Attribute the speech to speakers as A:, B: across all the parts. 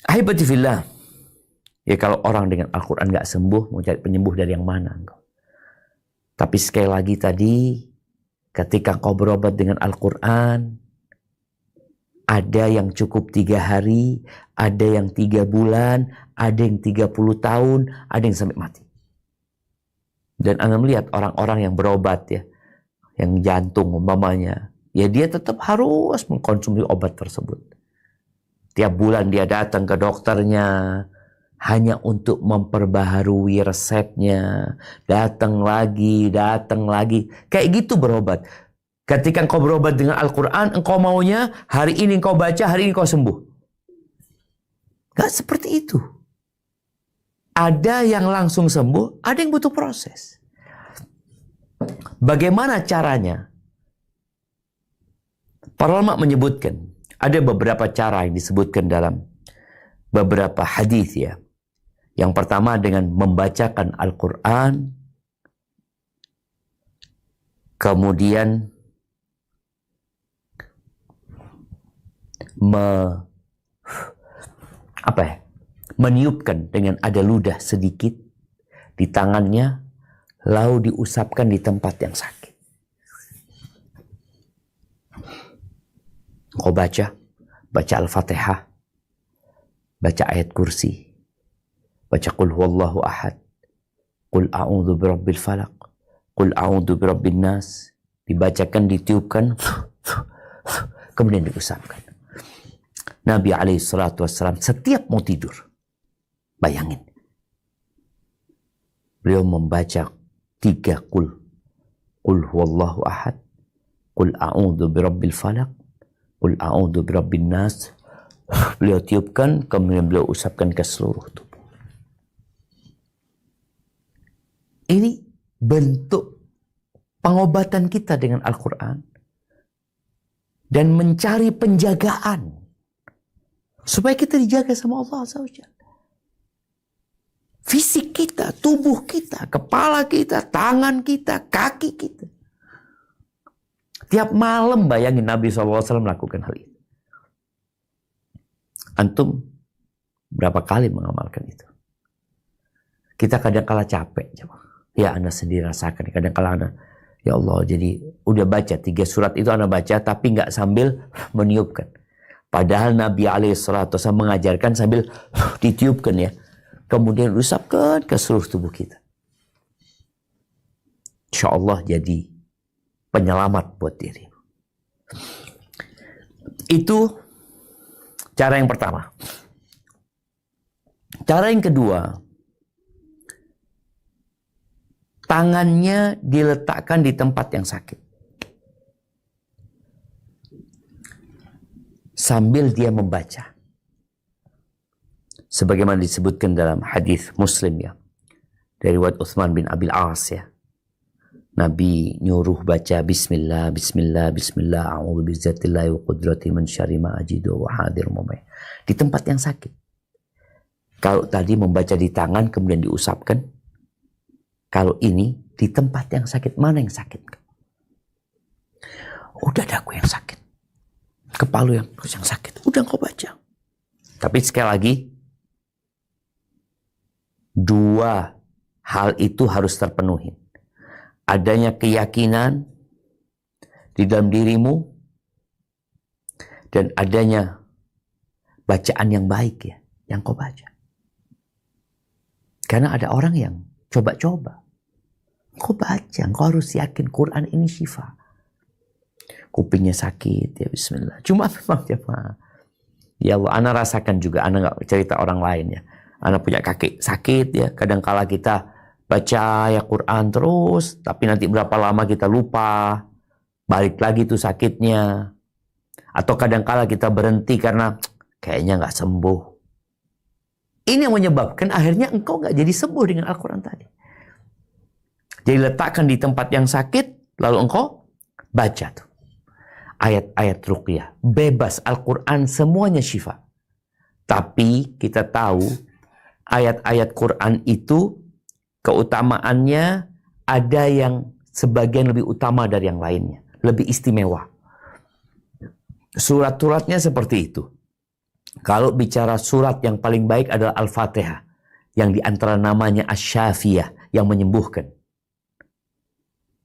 A: Ahibati fillah. Ya kalau orang dengan Al-Quran gak sembuh, mau cari penyembuh dari yang mana engkau? Tapi sekali lagi tadi, ketika kau berobat dengan Al-Quran, ada yang cukup 3 hari, ada yang 3 bulan, ada yang 30 tahun, ada yang sampai mati. Dan Anda melihat orang-orang yang berobat ya, yang jantung umpamanya, ya dia tetap harus mengkonsumsi obat tersebut. Tiap bulan dia datang ke dokternya, hanya untuk memperbaharui resepnya. Datang lagi. Kayak gitu berobat. Ketika engkau berobat dengan Al-Quran, engkau maunya hari ini engkau baca, hari ini engkau sembuh. Gak seperti itu. Ada yang langsung sembuh, ada yang butuh proses. Bagaimana caranya? Para ulama menyebutkan, ada beberapa cara yang disebutkan dalam beberapa hadis ya. Yang pertama dengan membacakan Al-Quran, kemudian meniupkan dengan ada ludah sedikit di tangannya, lalu diusapkan di tempat yang sakit. Kau baca Al-Fatihah, baca ayat kursi, baca Qul huwallahu ahad, Qul a'udzu birabbil falaq, Qul a'udzu birabbin nas, dibacakan, ditiupkan, kemudian diusapkan. Nabi SAW setiap mau tidur, bayangin, beliau membaca 3 Qul huwallahu ahad, Qul a'udzu birabbil falaq, Qul a'udzu birabbin nas. Beliau tiupkan, kemudian beliau usapkan ke seluruh tubuh. Ini bentuk pengobatan kita dengan Al-Quran. Dan mencari penjagaan. Supaya kita dijaga sama Allah SWT. Fisik kita, tubuh kita, kepala kita, tangan kita, kaki kita. Tiap malam bayangin Nabi SAW melakukan hal itu. Antum berapa kali mengamalkan itu? Kita kadang-kala capek. Ya Anda sendiri rasakan. Kadang-kala Anda, ya Allah, jadi udah baca 3 surat itu Anda baca, tapi nggak sambil meniupkan. Padahal Nabi SAW mengajarkan sambil ditiupkan ya. Kemudian usapkan ke seluruh tubuh kita. Insya Allah jadi penyelamat buat diri. Itu cara yang pertama. Cara yang kedua, tangannya diletakkan di tempat yang sakit. Sambil dia membaca. Sebagaimana disebutkan dalam hadis Muslim ya. Dari riwayat Utsman bin Abil As ya. Nabi nyuruh baca bismillah, bismillah, bismillah, a'udzu bizzatillahi wa qudratihi min syarri ma ajidu wa hadir mumay. Di tempat yang sakit. Kalau tadi membaca di tangan kemudian diusapkan. Kalau ini di tempat yang sakit, mana yang sakit? Udah dadaku yang sakit. Kepala yang sakit. Udah kau baca. Tapi sekali lagi, 2 hal itu harus terpenuhi. Adanya keyakinan di dalam dirimu dan adanya bacaan yang baik ya, yang kau baca. Karena ada orang yang coba-coba. Kau baca, kau harus yakin Quran ini syifa. Kupingnya sakit ya bismillah. Cuma memang ya Allah, ana rasakan juga, ana nggak cerita orang lain ya. Ana punya kaki sakit ya, kadang-kala kita baca ya Quran terus, tapi nanti berapa lama kita lupa, balik lagi tuh sakitnya. Atau kadang-kala kita berhenti karena kayaknya nggak sembuh. Ini yang menyebabkan akhirnya engkau nggak jadi sembuh dengan Al-Quran tadi. Jadi letakkan di tempat yang sakit, lalu engkau baca tuh. Ayat-ayat ruqyah. Bebas, Al-Quran semuanya syifa. Tapi kita tahu ayat-ayat Quran itu keutamaannya ada yang sebagian lebih utama dari yang lainnya. Lebih istimewa. Surat-suratnya seperti itu. Kalau bicara surat yang paling baik adalah Al-Fatihah, yang diantara namanya Asy-Syafiyah, yang menyembuhkan.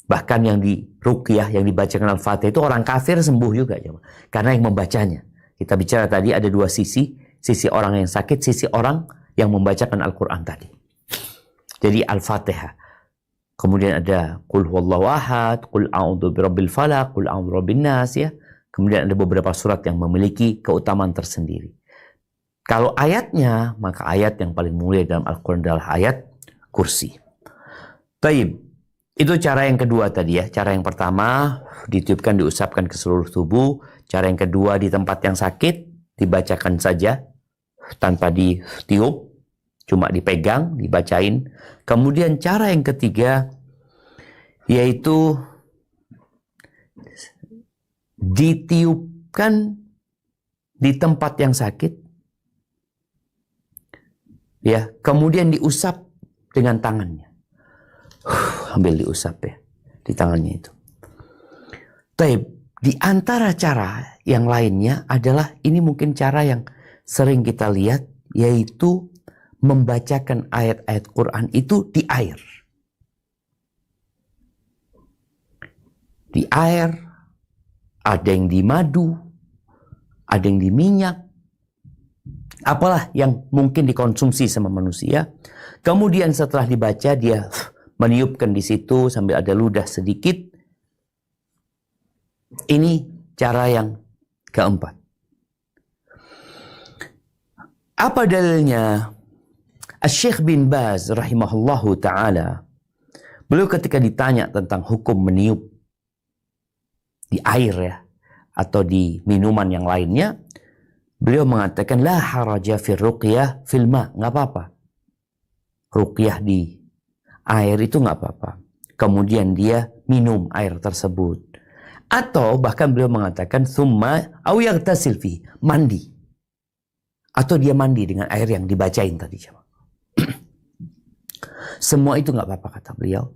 A: Bahkan yang di Ruqyah, yang dibacakan Al-Fatihah itu orang kafir sembuh juga, karena yang membacanya. Kita bicara tadi ada dua sisi orang yang sakit, sisi orang yang membacakan Al-Quran tadi. Jadi Al-Fatihah. Kemudian ada Qul huwallahu ahad, Qul a'udzu birabbil falaq, Qul a'udzu birabbin nas, ya. Kemudian ada beberapa surat yang memiliki keutamaan tersendiri. Kalau ayatnya, maka ayat yang paling mulia dalam Al-Quran adalah ayat kursi. Taib. Itu cara yang kedua tadi ya. Cara yang pertama ditiupkan, diusapkan ke seluruh tubuh. Cara yang kedua di tempat yang sakit dibacakan saja tanpa ditiup, cuma dipegang, dibacain. Kemudian cara yang ketiga yaitu ditiupkan di tempat yang sakit, ya, kemudian diusap dengan tangannya. Ambil diusap ya di tangannya itu. Taib, di antara cara yang lainnya adalah, ini mungkin cara yang sering kita lihat, yaitu membacakan ayat-ayat Quran itu di air. Di air, ada yang di madu, ada yang di minyak, apalah yang mungkin dikonsumsi sama manusia. Kemudian setelah dibaca, dia meniupkan di situ sambil ada ludah sedikit. Ini cara yang keempat. Apa dalilnya? Syekh bin Baz rahimahullahu ta'ala, beliau ketika ditanya tentang hukum meniup di air ya, atau di minuman yang lainnya, beliau mengatakan la haraja fir ruqyah fil ma, nggak apa-apa. Ruqyah di air itu nggak apa-apa. Kemudian dia minum air tersebut. Atau bahkan beliau mengatakan summa au yaghtasil fi, mandi. Atau dia mandi dengan air yang dibacain tadi. Semua itu nggak apa-apa kata beliau.